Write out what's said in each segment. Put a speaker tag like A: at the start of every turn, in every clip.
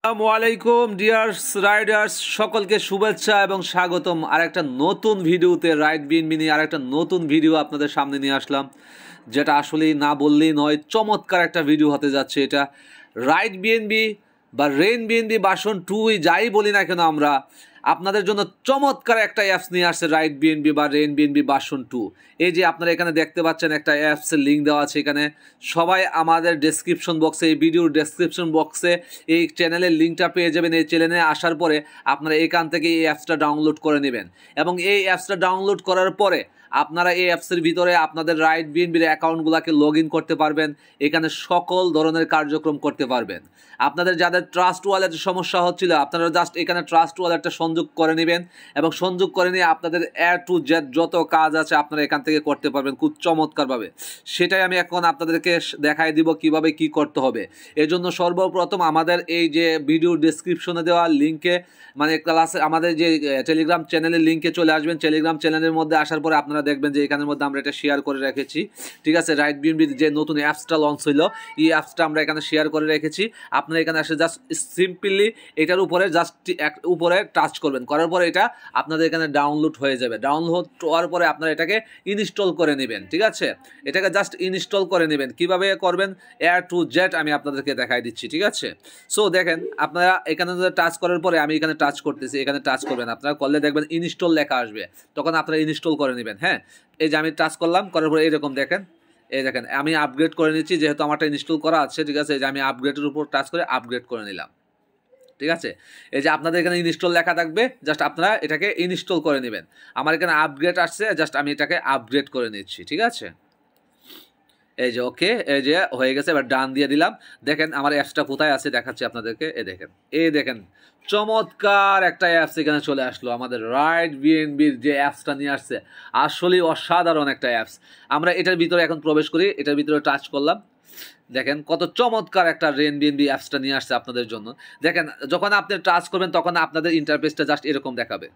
A: আসসালামু আলাইকুম dears Riders, সকলকে শুভেচ্ছা এবং স্বাগতম আরেকটা নতুন ভিডিওতে। রাইড বিএনবি নিয়ে আরেকটা নতুন ভিডিও আপনাদের সামনে নিয়ে আসলাম, যেটা আসলেই না বললেই নয়, চমৎকার একটা ভিডিও হতে যাচ্ছে এটা। রাইড বিএনবি বা রেন বিএনবি ভার্সন 2 যাই বলি না কেন, আমরা আপনাদের জন্য চমৎকার একটা অ্যাপস নিয়ে আসছে রাইড বিএনবি বা রেন বিএনবি ভার্সন 2। এই যে আপনারা এখানে দেখতে পাচ্ছেন একটা অ্যাপসের লিঙ্ক দেওয়া আছে এখানে। সবাই আমাদের ডেসক্রিপশন বক্সে, এই ভিডিওর ডেসক্রিপশন বক্সে এই চ্যানেলের লিঙ্কটা পেয়ে যাবেন। এই চ্যানেলে আসার পরে আপনারা এখান থেকে এই অ্যাপসটা ডাউনলোড করে নেবেন এবং এই অ্যাপসটা ডাউনলোড করার পরে আপনারা এই অ্যাপসের ভিতরে আপনাদের রাইড বিএনবির অ্যাকাউন্টগুলোকে লগ ইন করতে পারবেন। এখানে সকল ধরনের কার্যক্রম করতে পারবেন। আপনাদের যাদের ট্রাস্ট ওয়ালেটের সমস্যা হচ্ছিল, আপনারা জাস্ট এখানে ট্রাস্ট ওয়ালেটটা সংযোগ করে নেবেন এবং সংযোগ করে নিয়ে আপনাদের এ টু জেড যত কাজ আছে আপনারা এখান থেকে করতে পারবেন খুব চমৎকারভাবে। সেটাই আমি এখন আপনাদেরকে দেখাই দিব কিভাবে কি করতে হবে। এজন্য সর্বপ্রথম আমাদের এই যে ভিডিও ডেসক্রিপশনে দেওয়া লিঙ্কে, মানে ক্লাসে আমাদের যে টেলিগ্রাম চ্যানেলের লিঙ্কে চলে আসবেন। টেলিগ্রাম চ্যানেলের মধ্যে আসার পরে আপনারা দেখবেন যে এখানের মধ্যে আমরা এটা শেয়ার করে রেখেছি। ঠিক আছে, রাইড বিএনবির যে নতুন অ্যাপসটা লঞ্চ হইলো, এই অ্যাপসটা আমরা এখানে শেয়ার করে রেখেছি। আপনারা এখানে আসে জাস্ট সিম্পলি এটার উপরে জাস্ট উপরে টাচ করবেন, করার পরে এটা আপনাদের এখানে ডাউনলোড হয়ে যাবে। ডাউনলোড হওয়ার পরে আপনারা এটাকে ইনস্টল করে নেবেন। ঠিক আছে, এটাকে জাস্ট ইনস্টল করে নেবেন। কিভাবে করবেন এ টু জেড আমি আপনাদেরকে দেখাই দিচ্ছি। ঠিক আছে, সো দেখেন আপনারা এখানে টাচ করার পরে আমি এখানে টাচ করতেছি, এখানে টাচ করবেন। আপনারা করলে দেখবেন ইনস্টল লেখা আসবে, তখন আপনারা ইনস্টল করে নেবেন। হ্যাঁ, এই যে আমি টাচ করলাম, করার পরে এইরকম দেখেন, এই দেখেন আমি আপগ্রেড করে নিচ্ছি যেহেতু আমারটা ইনস্টল করা আছে। ঠিক আছে, এই যে আমি আপগ্রেডের উপর টাচ করে আপগ্রেড করে নিলাম। ঠিক আছে, এই যে আপনাদের এখানে ইনস্টল লেখা থাকবে, জাস্ট আপনারা এটাকে ইনস্টল করে নেবেন। আমার এখানে আপগ্রেড আসছে, জাস্ট আমি এটাকে আপগ্রেড করে নিচ্ছি। ঠিক আছে, এই যে ওকে, এই যে হয়ে গেছে। এবার ডান দিয়ে দিলাম। দেখেন আমার অ্যাপসটা কোথায় আছে দেখাচ্ছি আপনাদেরকে। এই দেখেন চমৎকার একটা অ্যাপস এখানে চলে আসলো। আমাদের রাইড বিএনবির যে অ্যাপসটা নিয়ে আসছে আসলেই অসাধারণ একটা অ্যাপস। আমরা এটার ভিতরে এখন প্রবেশ করি, এটার ভিতরে টাচ করলাম। দেখেন কত চমৎকার একটা রেন বিএনবি অ্যাপসটা নিয়ে আসছে আপনাদের জন্য। দেখেন যখন আপনি টাচ করবেন তখন আপনাদের ইন্টারফেসটা জাস্ট এরকম দেখাবে,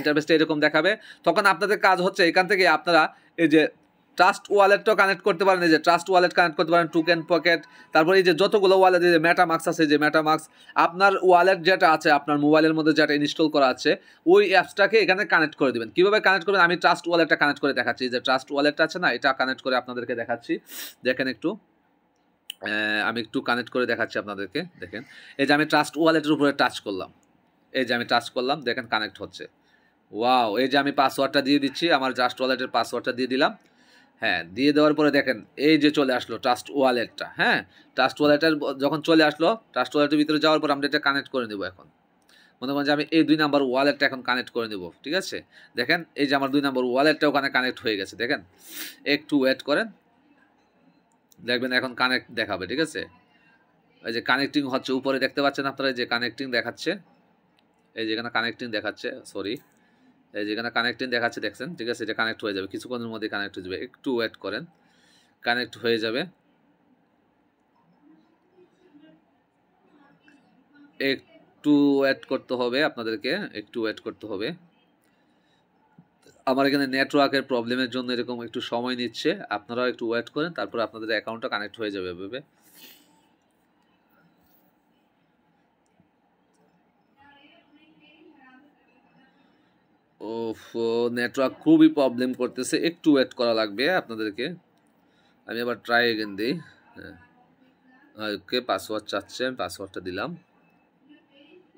A: ইন্টারফেসটা এরকম দেখাবে। তখন আপনাদের কাজ হচ্ছে এখান থেকে আপনারা এই যে ট্রাস্ট ওয়ালেটটাও কানেক্ট করতে পারেন। এই যে ট্রাস্ট ওয়ালেট কানেক্ট করতে পারেন, টোকেন পকেট, তারপরে এই যে যতগুলো ওয়ালেট, এই যে মেটামাক্স আছে, যে মেটামাক্স আপনার ওয়ালেট যেটা আছে আপনার মোবাইলের মধ্যে যেটা ইনস্টল করা আছে ওই অ্যাপসটাকে এখানে কানেক্ট করে দেবেন। কীভাবে কানেক্ট করবেন আমি ট্রাস্ট ওয়ালেটটা কানেক্ট করে দেখাচ্ছি। যে ট্রাস্ট ওয়ালেটটা আছে না, এটা কানেক্ট করে আপনাদেরকে দেখাচ্ছি। দেখেন একটু আমি একটু কানেক্ট করে দেখাচ্ছি আপনাদেরকে। দেখেন এই যে আমি ট্রাস্ট ওয়ালেটের উপরে টাচ করলাম, এই যে আমি টাচ করলাম, দেখেন কানেক্ট হচ্ছে। ওয়াও, এই যে আমি পাসওয়ার্ডটা দিয়ে দিচ্ছি, আমার ট্রাস্ট ওয়ালেটের পাসওয়ার্ডটা দিয়ে দিলাম। হ্যাঁ, দিয়ে দেওয়ার পরে দেখেন এই যে চলে আসলো ট্রাস্ট ওয়ালেটটা। হ্যাঁ, ট্রাস্ট ওয়ালেটের যখন চলে আসলো, ট্রাস্ট ওয়ালেটের ভিতরে যাওয়ার পর আমরা এটা কানেক্ট করে নেবো। এখন মনে করেন যে আমি এই 2 নাম্বার ওয়ালেটটা এখন কানেক্ট করে নেব। ঠিক আছে, দেখেন এই যে আমার 2 নাম্বার ওয়ালেটটা ওখানে কানেক্ট হয়ে গেছে। দেখেন একটু ওয়েট করেন, দেখবেন এখন কানেক্ট দেখাবে। ঠিক আছে, এই যে কানেক্টিং হচ্ছে, উপরে দেখতে পাচ্ছেন আপনারা যে কানেক্টিং দেখাচ্ছে, এই যেখানে কানেক্টিং দেখাচ্ছে, সরি এই যেখানে কানেক্টিং দেখাচ্ছে দেখছেন। ঠিক আছে, এটা কানেক্ট হয়ে যাবে, কিছুক্ষণের মধ্যে কানেক্ট হয়ে যাবে। একটু ওয়েট করেন, কানেক্ট হয়ে যাবে। একটু ওয়েট করতে হবে আপনাদেরকে, একটু ওয়েট করতে হবে। আমার এখানে নেটওয়ার্কের প্রবলেমের জন্য এরকম একটু সময় নিচ্ছে, আপনারাও একটু ওয়েট করেন, তারপর আপনাদের অ্যাকাউন্টটা কানেক্ট হয়ে যাবে এভাবে। ওফ, নেটওয়ার্ক খুবই প্রবলেম করতেছে, একটু ওয়েট করা লাগবে আপনাদেরকে। আমি আবার ট্রাই এগেন দিই। হ্যাঁ, ওকে, পাসওয়ার্ড চাচ্ছে, আমি পাসওয়ার্ডটা দিলাম।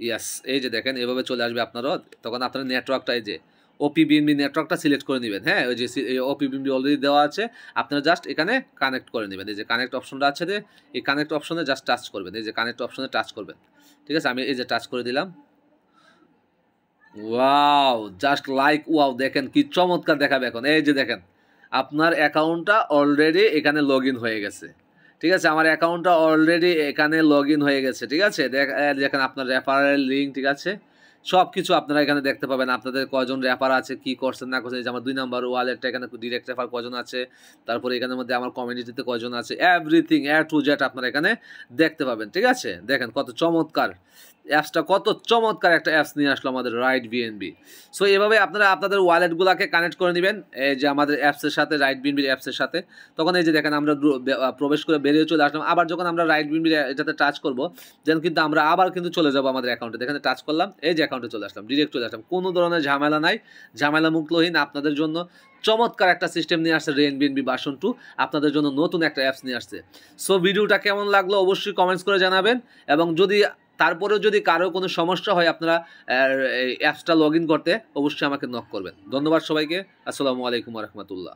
A: ইয়াস, এই যে দেখেন এভাবে চলে আসবে আপনারও। তখন আপনার নেটওয়ার্কটা এই যে ওপিবিএনবি নেটওয়ার্কটা সিলেক্ট করে নেবেন। হ্যাঁ, ওই যে ওপিবিএনবি অলরেডি দেওয়া আছে, আপনারা জাস্ট এখানে কানেক্ট করে নেবেন। এই যে কানেক্ট অপশনটা আছে, এই কানেক্ট অপশনে জাস্ট টাচ করবেন, এই যে কানেক্ট অপশনে টাচ করবেন। ঠিক আছে, আমি এই যে টাচ করে দিলাম। ওয়াও, জাস্ট লাইক ওয়াও, দেখেন কি চমৎকার দেখাবে এখন। এই যে দেখেন আপনার অ্যাকাউন্টটা অলরেডি এখানে লগ ইন হয়ে গেছে। ঠিক আছে, আমার অ্যাকাউন্টটা অলরেডি এখানে লগ ইন হয়ে গেছে। ঠিক আছে, দেখেন আপনার রেফারেল লিঙ্ক, ঠিক আছে, সব কিছু আপনারা এখানে দেখতে পাবেন। আপনাদের কজন রেফার আছে, কি করছেন না করছেন, যে আমার 2 নাম্বার ওয়ালেটটা এখানে ডিরেক্ট রেফার কজন আছে, তারপরে এখানের মধ্যে আমার কমিউনিটিতে কজন আছে, এভরিথিং এ টু জেড আপনারা এখানে দেখতে পাবেন। ঠিক আছে, দেখেন কত চমৎকার। অ্যাপসটা কত চমৎকার একটা অ্যাপস নিয়ে আসলো আমাদের রাইট বিএনবি। সো এভাবে আপনারা আপনাদের ওয়ালেটগুলোকে কানেক্ট করে নেবেন এই যে আমাদের অ্যাপসের সাথে, রাইট বিএনবির অ্যাপসের সাথে। তখন এই যে দেখেন আমরা প্রবেশ করে বেরিয়ে চলে আসলাম। আবার যখন আমরা রাইট বিএনবির এটাতে টাচ করবো দেন কিন্তু আমরা আবার কিন্তু চলে যাবো আমাদের অ্যাকাউন্টে। দেখেন টাচ করলাম, এই যে অ্যাকাউন্টে চলে আসলাম, ডিরেক্ট চলে আসলাম, কোনো ধরনের ঝামেলা নাই, ঝামেলা মুক্তহীন আপনাদের জন্য চমৎকার একটা সিস্টেম নিয়ে আসছে রেন বিএনবি ভার্সন 2, আপনাদের জন্য নতুন একটা অ্যাপস নিয়ে আসছে। সো ভিডিওটা কেমন লাগলো অবশ্যই কমেন্টস করে জানাবেন, এবং যদি তারপরেও যদি কারো কোনো সমস্যা হয় আপনারা এই অ্যাপসটা লগ ইন করতে অবশ্যই আমাকে নক করবেন। ধন্যবাদ সবাইকে, আসসালামু আলাইকুম রহমতুল্লাহ।